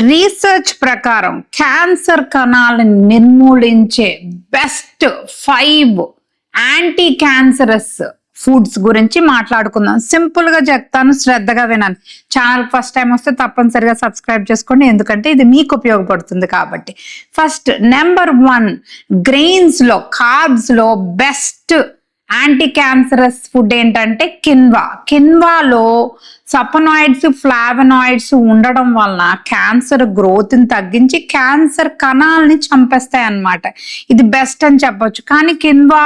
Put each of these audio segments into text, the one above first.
Research ప్రకారం cancer కణాలను నిర్మూలించే best 5 anti cancerous foods గురించి మాట్లాడుకుందాం. సింపుల్ గా చెప్తాను, శ్రద్ధగా వినండి. ఛానల్ ఫస్ట్ టైం వస్తే తప్పనిసరిగా సబ్స్క్రైబ్ చేసుకోండి, ఎందుకంటే ఇది మీకు ఉపయోగపడుతుంది కాబట్టి. ఫస్ట్ నెంబర్ 1, గ్రెయిన్స్ లో, కార్బ్స్ లో బెస్ట్ యాంటీ క్యాన్సరస్ ఫుడ్ ఏంటంటే కిన్వా. కిన్వాలో సపనాయిడ్స్, ఫ్లావనాయిడ్స్ ఉండడం వలన క్యాన్సర్ గ్రోత్ ని తగ్గించి క్యాన్సర్ కణాలని చంపేస్తాయి అన్నమాట. ఇది బెస్ట్ అని చెప్పొచ్చు. కానీ కిన్వా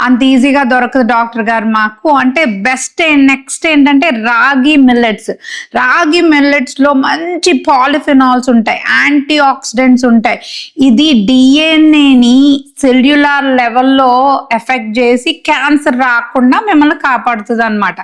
అంత ఈజీగా దొరకదు డాక్టర్ గారు మాకు అంటే. బెస్ట్ నెక్స్ట్ ఏంటంటే రాగి మిల్లెట్స్. రాగి మిల్లెట్స్ లో మంచి పాలిఫినాల్స్ ఉంటాయి, యాంటీ ఆక్సిడెంట్స్ ఉంటాయి. ఇది డిఎన్ఏని సెల్యులార్ లెవెల్లో ఎఫెక్ట్ చేసి క్యాన్సర్ రాకుండా మిమ్మల్ని కాపాడుతుంది అనమాట.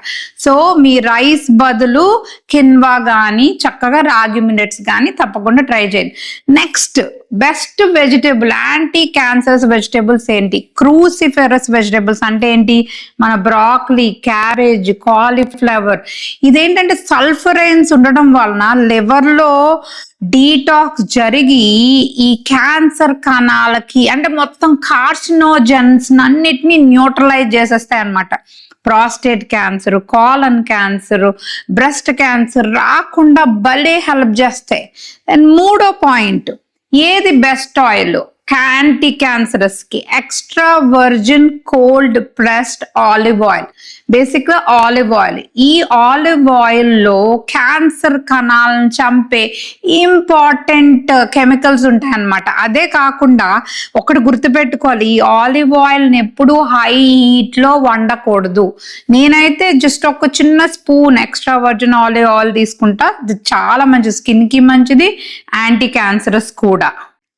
సో మీ రైస్ బదులు కిన్వా కానీ చక్కగా రాగి మిల్లెట్స్ కానీ తప్పకుండా ట్రై చేయండి. Next best vegetable, anti cancers vegetables ఏంటి? క్రూసిఫెరస్ వెజిటేబుల్స్ అంటే ఏంటి? మన బ్రాక్లీ, క్యాబేజ్, కాలీఫ్లవర్. ఇదేంటంటే సల్ఫరైన్స్ ఉండడం వలన లివర్ లో డీటాక్స్ జరిగి ఈ క్యాన్సర్ కణాలకి అంటే మొత్తం కార్సినోజన్స్ అన్నిటినీ న్యూట్రలైజ్ చేసేస్తాయి అన్నమాట. Prostate cancer, colon cancer, breast cancer రాకుండా భలే హెల్ప్ చేస్తాయి. అండ్ 3వ పాయింట్, ఏది బెస్ట్ ఆయిల్ యాంటీ క్యాన్సరస్ కి? Extra virgin cold pressed olive oil. Basic గా ఆలివ్ ఆయిల్. ఈ ఆలివ్ ఆయిల్ లో క్యాన్సర్ కణాలను చంపే ఇంపార్టెంట్ కెమికల్స్ ఉంటాయి అన్నమాట. అదే కాకుండా ఒకటి గుర్తుపెట్టుకోవాలి, ఈ ఆలివ్ ఆయిల్ ని ఎప్పుడు హై హీట్ లో వండకూడదు. నేనైతే జస్ట్ ఒక చిన్న spoon extra virgin olive oil తీసుకుంటా. ఇది చాలా మంచి, స్కిన్ కి మంచిది, యాంటీ క్యాన్సరస్ కూడా.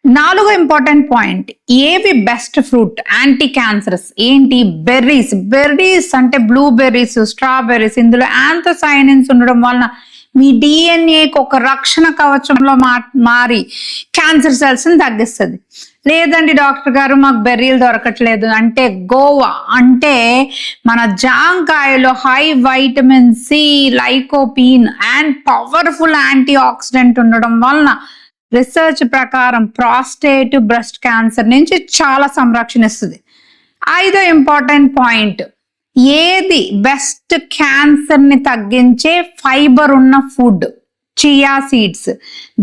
4వ ఇంపార్టెంట్ పాయింట్, ఏవి బెస్ట్ ఫ్రూట్ యాంటీ క్యాన్సరస్ ఏంటి? బెర్రీస్. బెర్రీస్ అంటే బ్లూబెర్రీస్, స్ట్రాబెర్రీస్. ఇందులో యాంథోసైనిన్స్ ఉండడం వలన మీ డిఎన్ఏకి ఒక రక్షణ కవచంలో మారి క్యాన్సర్ సెల్స్ ని తగ్గిస్తుంది. లేదండి డాక్టర్ గారు మాకు బెర్రీలు దొరకట్లేదు అంటే, గోవా అంటే మన జాంకాయలో high vitamin C, lycopene and powerful antioxidant ఉండడం వలన రీసెర్చ్ ప్రకారం ప్రాస్టేట్, బ్రెస్ట్ క్యాన్సర్ నుంచి చాలా సంరక్షణిస్తుంది. 5వ ఇంపార్టెంట్ పాయింట్, ఏది బెస్ట్ క్యాన్సర్ ని తగ్గించే ఫైబర్ ఉన్న ఫుడ్? Chia seeds.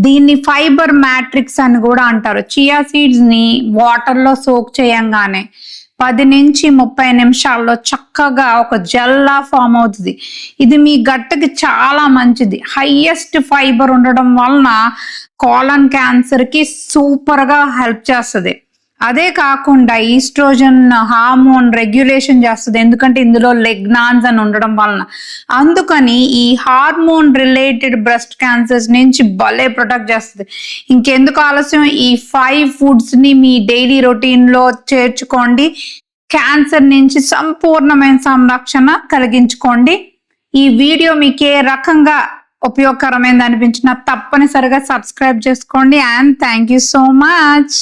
దీన్ని ఫైబర్ మ్యాట్రిక్స్ అని కూడా అంటారు. చియా సీడ్స్ ని వాటర్ లో సోక్ చేయంగానే 10 నుంచి 30 నిమిషాల్లో చక్కగా ఒక జెల్లా ఫామ్ అవుతుంది. ఇది మీ గట్టుకి చాలా మంచిది. హైయెస్ట్ ఫైబర్ ఉండడం వలన కాలన్ క్యాన్సర్ కి సూపర్ గా హెల్ప్ చేస్తుంది. అదే కాకుండా ఈస్ట్రోజన్ హార్మోన్ రెగ్యులేషన్ చేస్తుంది, ఎందుకంటే ఇందులో లెగ్నాన్స్ అని ఉండడం వలన. అందుకని ఈ హార్మోన్ రిలేటెడ్ బ్రెస్ట్ క్యాన్సర్స్ నుంచి భలే ప్రొటెక్ట్ చేస్తుంది. ఇంకెందుకు ఆలస్యం, ఈ 5 ఫుడ్స్ ని మీ డైలీ రొటీన్ లో చేర్చుకోండి. క్యాన్సర్ నుంచి సంపూర్ణమైన సంరక్షణ కలిగించుకోండి. ఈ వీడియో మీకు ఏ రకంగా ఉపయోగకరమైనది అనిపించినా తప్పనిసరిగా సబ్స్క్రైబ్ చేసుకోండి. And thank you so much.